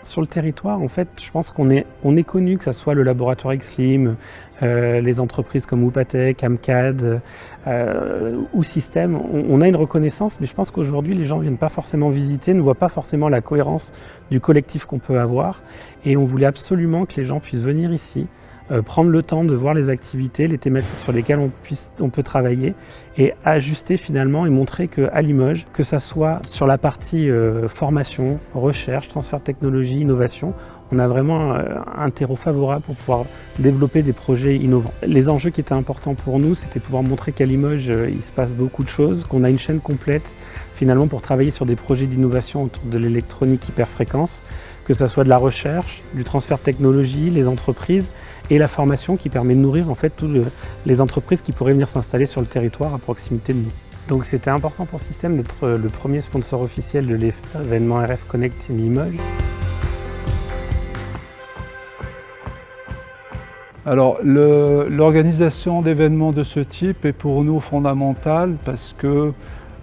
Sur le territoire, en fait, je pense qu'on est connu, que ce soit le laboratoire XLIM, les entreprises comme Wupatec, Amcad ou Système. On a une reconnaissance, mais je pense qu'aujourd'hui, les gens ne viennent pas forcément visiter, ne voient pas forcément la cohérence du collectif qu'on peut avoir. Et on voulait absolument que les gens puissent venir ici, prendre le temps de voir les activités, les thématiques sur lesquelles on peut travailler et ajuster finalement et montrer qu'à Limoges, que ça soit sur la partie formation, recherche, transfert de technologie, innovation, on a vraiment un terreau favorable pour pouvoir développer des projets innovants. Les enjeux qui étaient importants pour nous, c'était pouvoir montrer qu'à Limoges, il se passe beaucoup de choses, qu'on a une chaîne complète finalement pour travailler sur des projets d'innovation autour de l'électronique hyperfréquence, que ce soit de la recherche, du transfert de technologie, les entreprises et la formation qui permet de nourrir en fait toutes les entreprises qui pourraient venir s'installer sur le territoire à proximité de nous. Donc c'était important pour Système d'être le premier sponsor officiel de l'événement RF Connect Limoges. Alors l'organisation d'événements de ce type est pour nous fondamentale parce que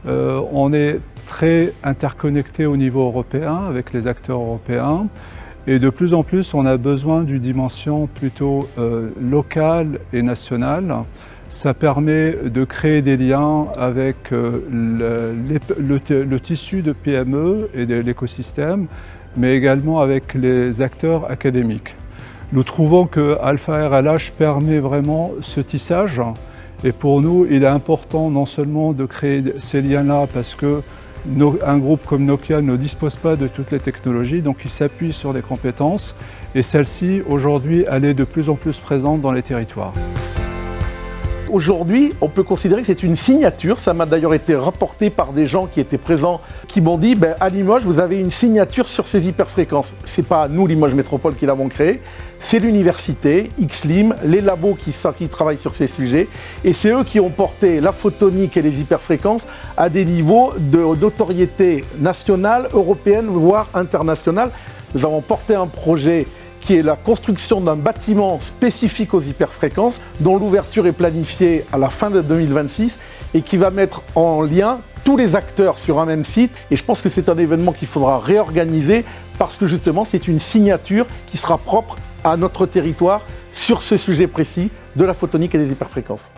on est très interconnecté au niveau européen avec les acteurs européens et de plus en plus on a besoin d'une dimension plutôt locale et nationale. Ça permet de créer des liens avec le tissu de PME et de l'écosystème, mais également avec les acteurs académiques. Nous trouvons que Alpha RLH permet vraiment ce tissage et pour nous, il est important non seulement de créer ces liens-là parce qu'un groupe comme Nokia ne dispose pas de toutes les technologies, donc il s'appuie sur des compétences et celle-ci, aujourd'hui, elle est de plus en plus présente dans les territoires. Aujourd'hui, on peut considérer que c'est une signature. Ça m'a d'ailleurs été rapporté par des gens qui étaient présents, qui m'ont dit à Limoges, vous avez une signature sur ces hyperfréquences. C'est pas nous, Limoges Métropole, qui l'avons créé, c'est l'université, XLIM, les labos qui travaillent sur ces sujets, et c'est eux qui ont porté la photonique et les hyperfréquences à des niveaux de notoriété nationale, européenne, voire internationale. Nous avons porté un projet qui est la construction d'un bâtiment spécifique aux hyperfréquences, dont l'ouverture est planifiée à la fin de 2026 et qui va mettre en lien tous les acteurs sur un même site. Et je pense que c'est un événement qu'il faudra réorganiser parce que justement c'est une signature qui sera propre à notre territoire sur ce sujet précis de la photonique et des hyperfréquences.